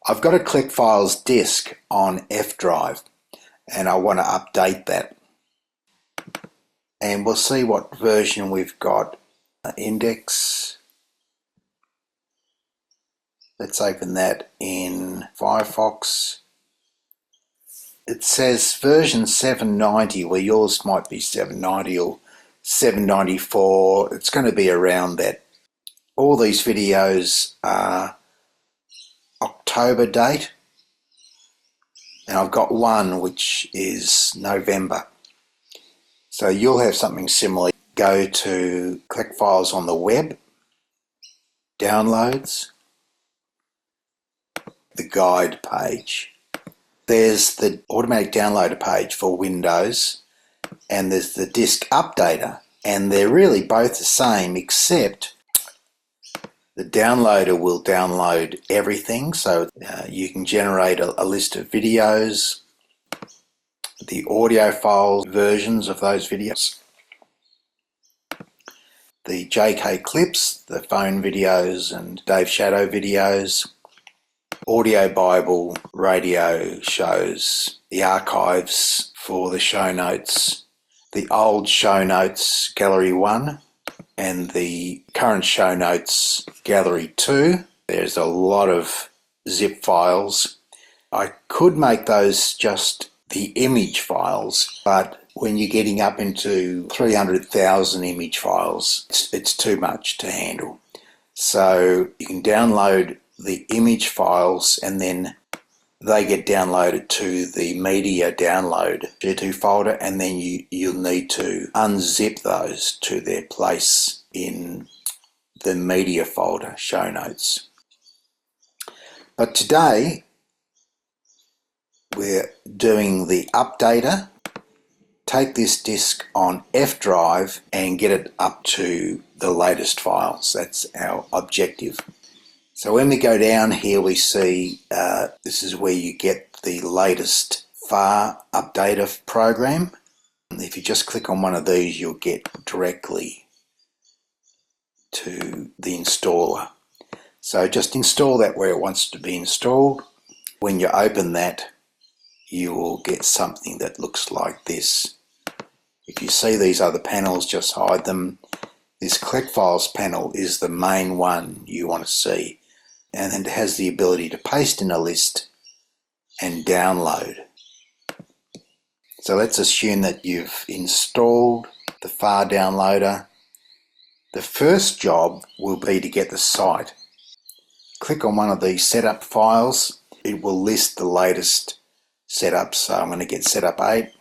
I've got a KFDisk on F drive and I want to update that. And we'll see what version we've got. Index. Let's open that in Firefox. It says version 790, where yours might be 790 or 794. It's going to be around that. All these videos are October date, and I've got one which is November. So you'll have something similar. Go to Collect Files on the web, Downloads, the guide page. There's the automatic downloader page for Windows, and there's the disk updater, and they're really both the same, except the downloader will download everything. So you can generate a list of videos, the audio file versions of those videos, the JK clips, the phone videos and Dave Shadow videos, audio Bible, radio shows, the archives for the show notes, the old show notes gallery 1 and the current show notes gallery 2. There's a lot of zip files. I could make those just the image files, but when you're getting up into 300,000 image files, it's too much to handle. So you can download the image files and then they get downloaded to the media download G2 folder, and then you'll need to unzip those to their place in the media folder, show notes. But today we're doing the updater. Take this disk on F drive and get it up to the latest files. That's our objective. So when we go down here, we see this is where you get the latest FAR updater program. If you just click on one of these, you'll get directly to the installer. So just install that where it wants to be installed. When you open that, you will get something that looks like this. If you see these other panels, just hide them. This Collect Files panel is the main one you want to see. And then it has the ability to paste in a list and download. So let's assume that you've installed the FAR downloader. The first job will be to get the site. Click on one of these setup files. It will list the latest setups. So I'm going to get setup 8.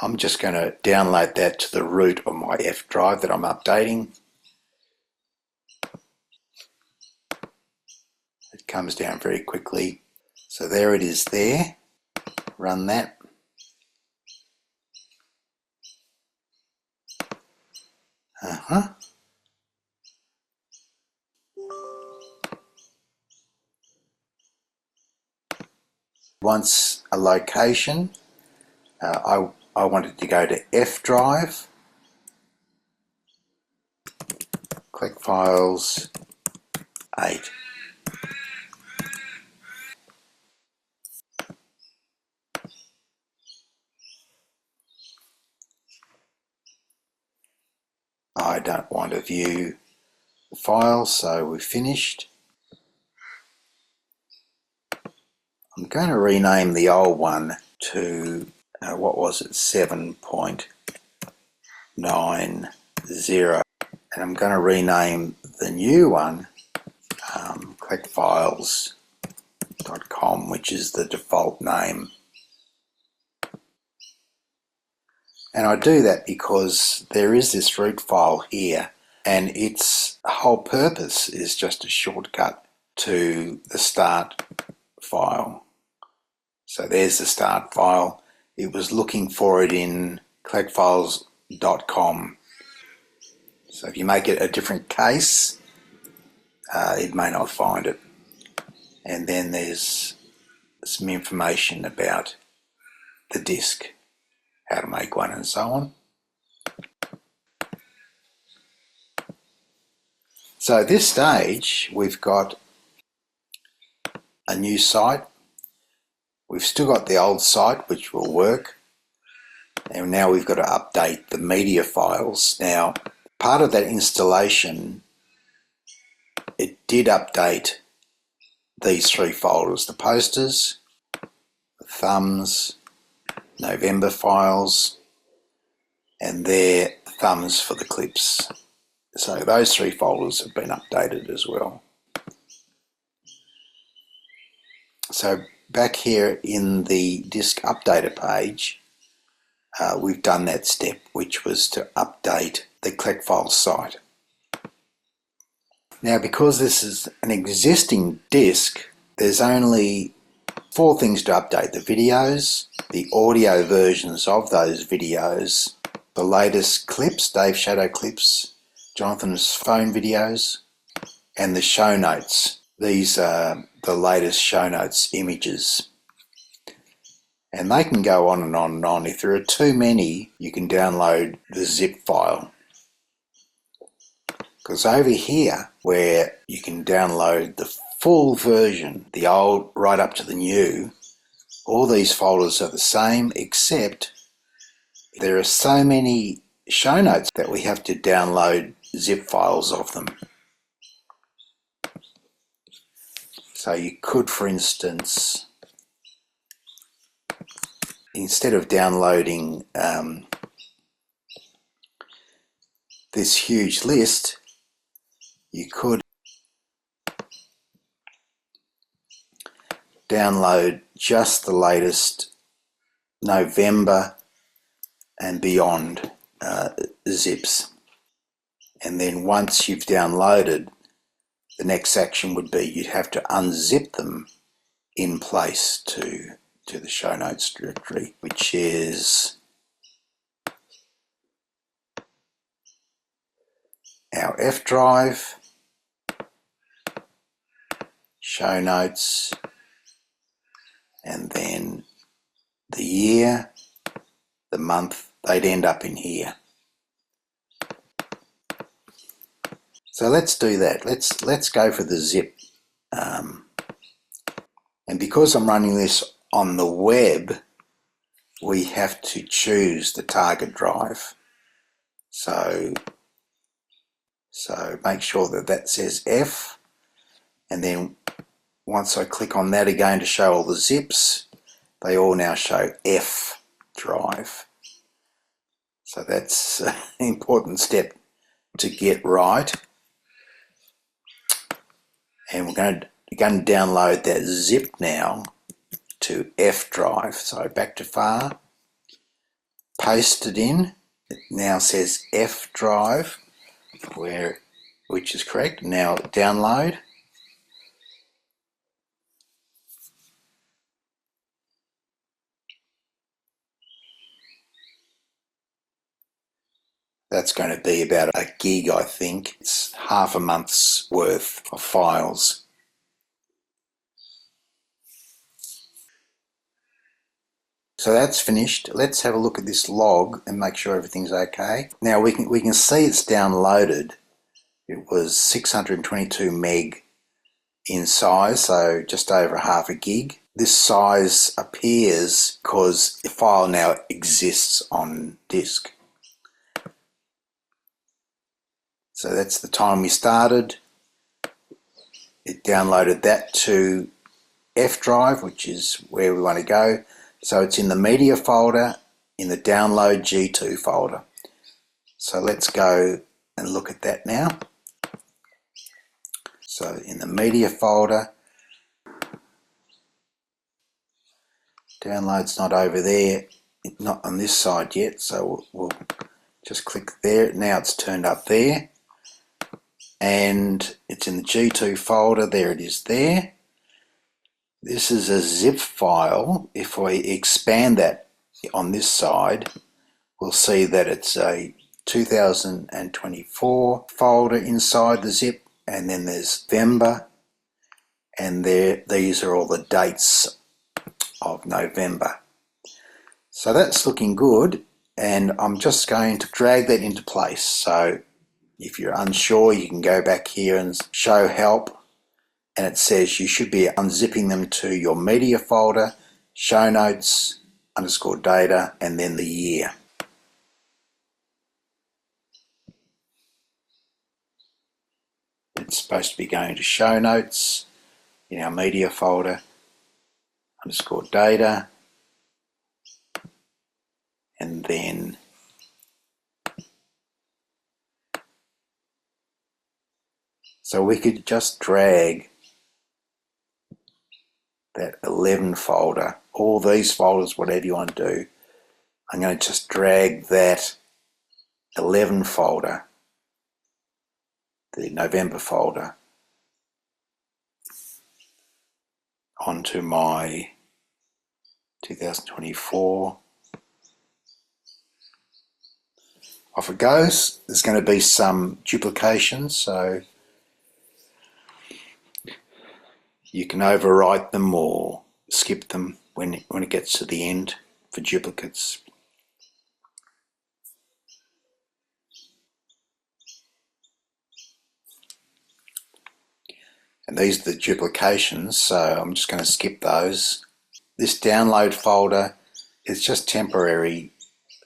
I'm just going to download that to the root of my F drive that I'm updating. It comes down very quickly. So there it is there. Run that. Once a location, I wanted to go to F drive, Collect Files 8. I don't want to view the file, so we're finished. I'm going to rename the old one to, what was it, 7.90. And I'm going to rename the new one collectfiles.com, which is the default name. And I do that because there is this root file here, and its whole purpose is just a shortcut to the start file. So there's the start file. It was looking for it in collectfiles.com. So if you make it a different case, it may not find it. And then there's some information about the disk, how to make one and so on. So at this stage, we've got a new site. We've still got the old site which will work, and now we've got to update the media files. Now, part of that installation, it did update these three folders: the posters, the thumbs, November files, and their thumbs for the clips. So those three folders have been updated as well. So back here in the disk updater page, we've done that step, which was to update the collect files site. Now, because this is an existing disk, there's only 4 things to update: the videos, the audio versions of those videos, the latest clips, Dave Shadow clips, Jonathan's phone videos, and the show notes. These are the latest show notes images. And they can go on and on and on. If there are too many, you can download the zip file. Because over here, where you can download the full version, the old right up to the new, all these folders are the same, except there are so many show notes that we have to download zip files of them. So you could, for instance, instead of downloading this huge list, you could download just the latest November and beyond zips. And then once you've downloaded, the next action would be you'd have to unzip them in place to the show notes directory, which is our F drive, show notes, and then the year, the month, they'd end up in here. So let's do that. Let's go for the zip. And because I'm running this on the web, we have to choose the target drive. So make sure that says F, and then once I click on that again to show all the zips, they all now show F drive. So that's an important step to get right. And we're going to download that zip now to F drive. So back to far, paste it in. It now says F drive, which is correct. Now download. That's going to be about a gig, I think. It's half a month's worth of files. So that's finished. Let's have a look at this log and make sure everything's okay. Now we can see it's downloaded. It was 622 meg in size, so just over half a gig. This size appears because the file now exists on disk. So that's the time we started. It downloaded that to F drive, which is where we want to go. So it's in the media folder, in the download G2 folder. So let's go and look at that now. So in the media folder, download's not over there, not on this side yet, so we'll just click there. Now it's turned up there. And it's in the G2 folder, there it is there. This is a zip file. If we expand that on this side, we'll see that it's a 2024 folder inside the zip, and then there's November, and these are all the dates of November. So that's looking good, and I'm just going to drag that into place. So if you're unsure, you can go back here and show help and it says you should be unzipping them to your media folder, show notes, _ data, and then the year. It's supposed to be going to show notes in our media folder, _ data, and then so we could just drag that 11 folder, all these folders, whatever you want to do. I'm going to just drag that 11 folder, the November folder, onto my 2024. Off it goes. There's going to be some duplication, so you can overwrite them or skip them when it gets to the end for duplicates. And these are the duplications, so I'm just going to skip those. This download folder is just temporary.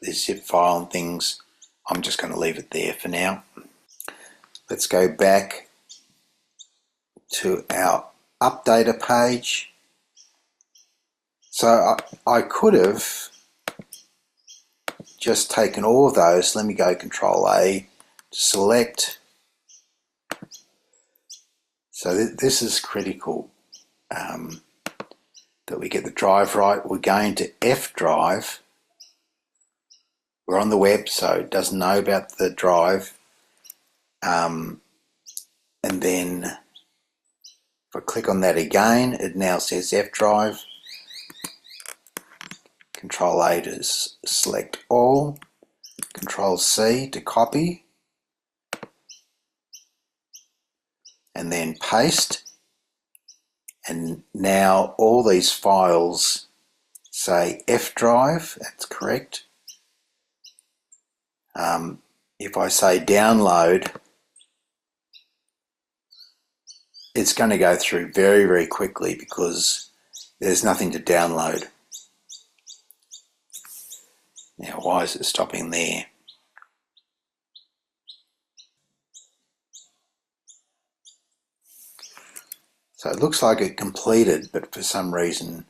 This zip file and things, I'm just going to leave it there for now. Let's go back to our updater page. So I could have just taken all of those. Let me go Control A to select. So this is critical that we get the drive right. We're going to F drive. We're on the web, so it doesn't know about the drive. And then if I click on that again, it now says F drive. Control A to select all. Control C to copy. And then paste. And now all these files say F drive, that's correct. If I say download, it's going to go through very, very quickly because there's nothing to download. Now, why is it stopping there? So it looks like it completed, but for some reason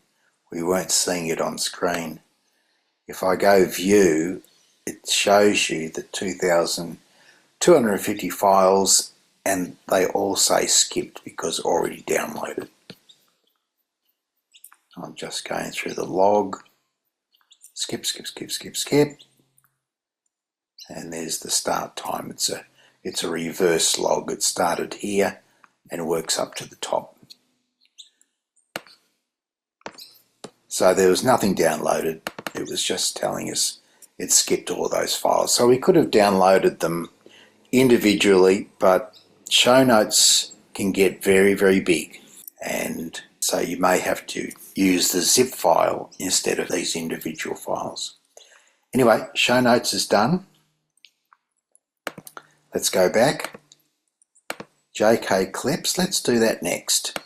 we weren't seeing it on screen. If I go view, it shows you the 2,250 files, and they all say skipped because already downloaded. I'm just going through the log. Skip, skip, skip, skip, skip. And there's the start time. It's a reverse log. It started here and works up to the top. So there was nothing downloaded. It was just telling us it skipped all those files. So we could have downloaded them individually, but show notes can get very, very big. And so you may have to use the zip file instead of these individual files. Anyway, show notes is done. Let's go back. JK clips, let's do that next.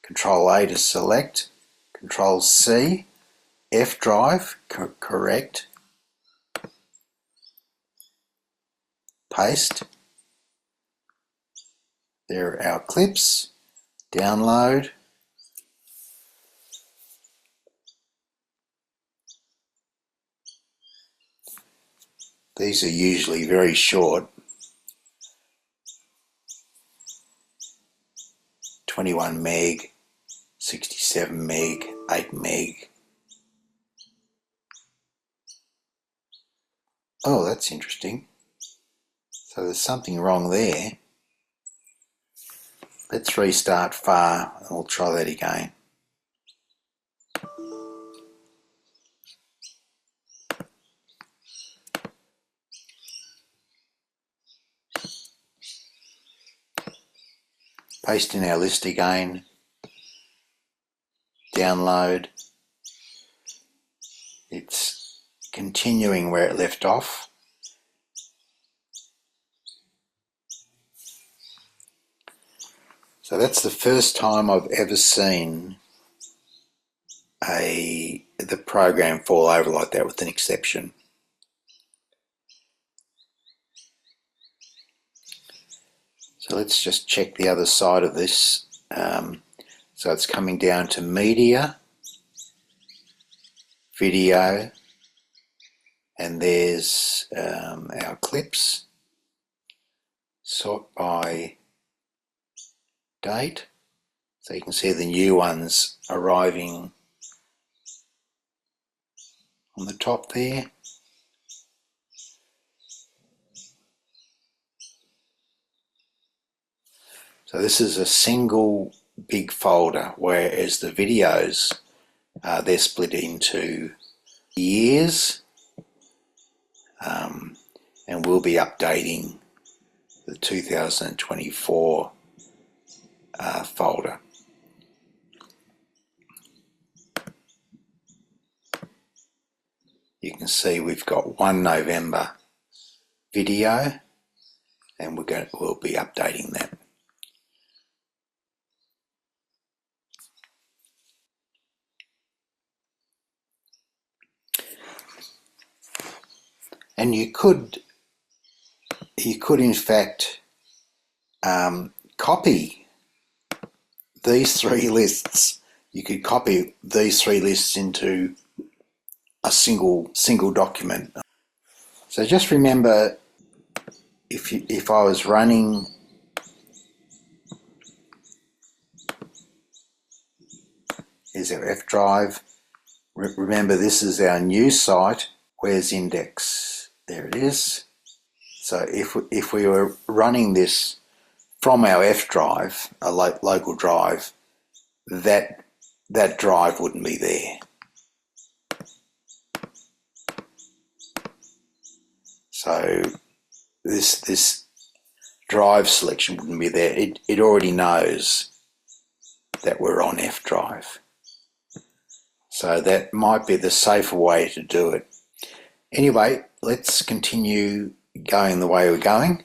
Control A to select. Control C, F drive, correct. Paste. There are our clips. Download. These are usually very short. 21 meg, 67 meg, 8 meg. Oh, that's interesting. So there's something wrong there. Let's restart far and we'll try that again. Paste in our list again. Download. It's continuing where it left off. So that's the first time I've ever seen the program fall over like that, with an exception. So let's just check the other side of this. So it's coming down to media, video, and there's our clips. Sort by date, so you can see the new ones arriving on the top there. So this is a single big folder, whereas the videos, they're split into years, and we'll be updating the 2024 folder. You can see we've got 1 November video, and we'll be updating that. And you could in fact copy these 3 lists. You could copy these 3 lists into a single document. So just remember, if I was running here's our F drive. Remember, this is our new site. Where's index? There it is. So if we were running this from our F drive, a local drive, that drive wouldn't be there. So this drive selection wouldn't be there. It already knows that we're on F drive. So that might be the safer way to do it. Anyway, let's continue going the way we're going.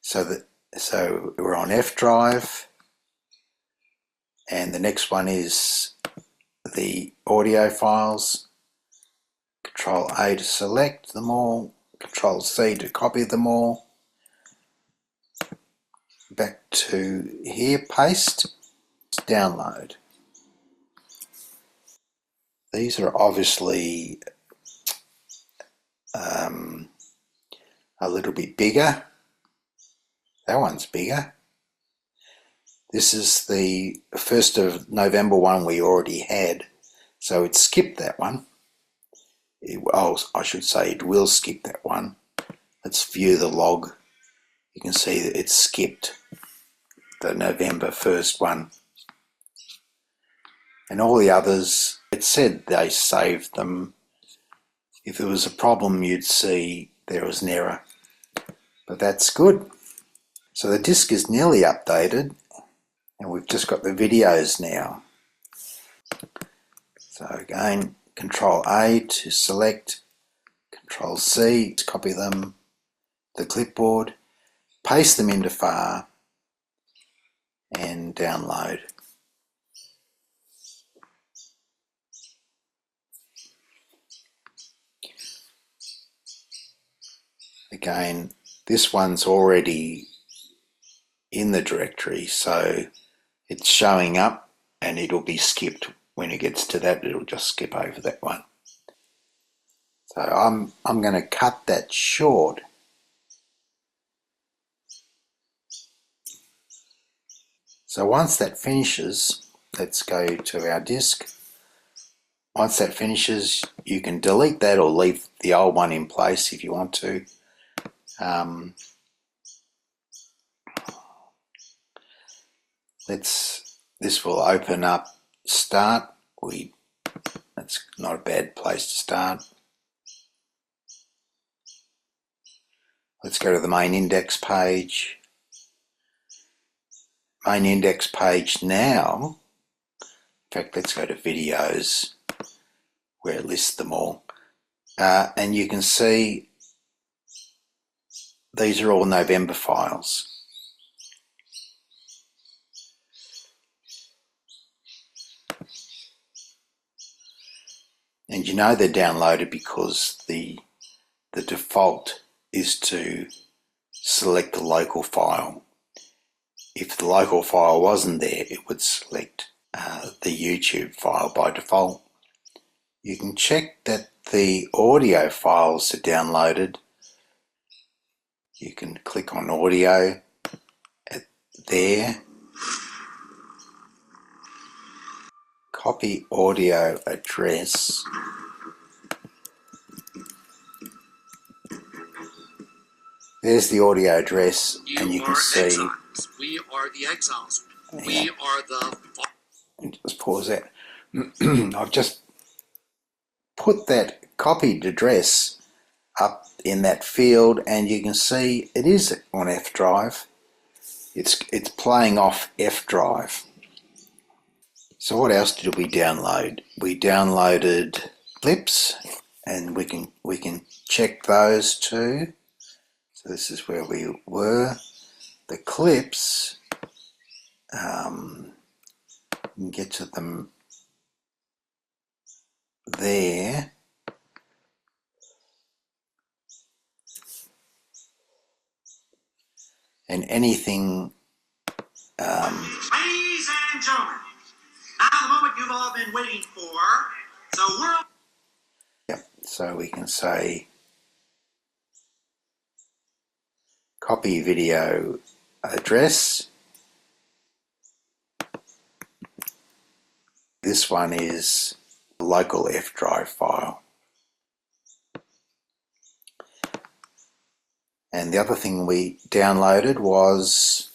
So we're on F drive, and the next one is the audio files. Control A to select them all, Control C to copy them all. Back to here, paste, download. These are obviously a little bit bigger. That one's bigger. This is the 1st of November one we already had, so it skipped that one. I should say it will skip that one. Let's view the log. You can see that it's skipped the November 1st one. And all the others, it said they saved them. If there was a problem, you'd see there was an error. But that's good. So the disk is nearly updated, and we've just got the videos now. So again, Control A to select, Control C to copy them, the clipboard, paste them into FAR, and download. Again, this one's already in the directory, so it's showing up, and it'll be skipped. When it gets to that, it'll just skip over that one. So I'm going to cut that short. So once that finishes, let's go to our disk. Once that finishes, you can delete that or leave the old one in place if you want to. This will open up start. That's not a bad place to start. Let's go to the main index page. Main index page now. In fact, let's go to videos where it lists them all. And you can see these are all November files. And you know they're downloaded because the default is to select the local file. If the local file wasn't there, it would select the YouTube file by default. You can check that the audio files are downloaded. You can click on audio there, copy audio address, there's the audio address, and you can see exiles. We are the exiles. Yeah. We are the... Just pause that. I've just put that copied address up in that field, and you can see it is on F drive. It's playing off F drive. So what else did we download? We downloaded clips, and we can check those too. So this is where we were. The clips, you can get to them there. And anything Ladies and gentlemen, now the moment you've all been waiting for. so we can say copy video address. This one is a local F drive file. And the other thing we downloaded was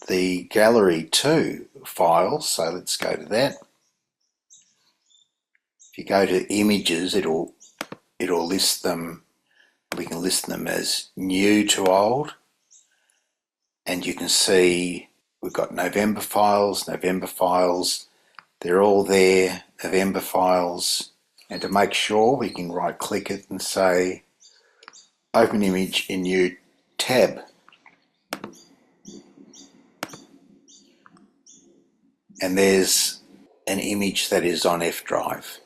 the Gallery 2 file, so let's go to that. If you go to images, it'll list them. We can list them as new to old, and you can see we've got November files, they're all there, November files. And to make sure, we can right click it and say open image in new tab. And there's an image that is on F drive.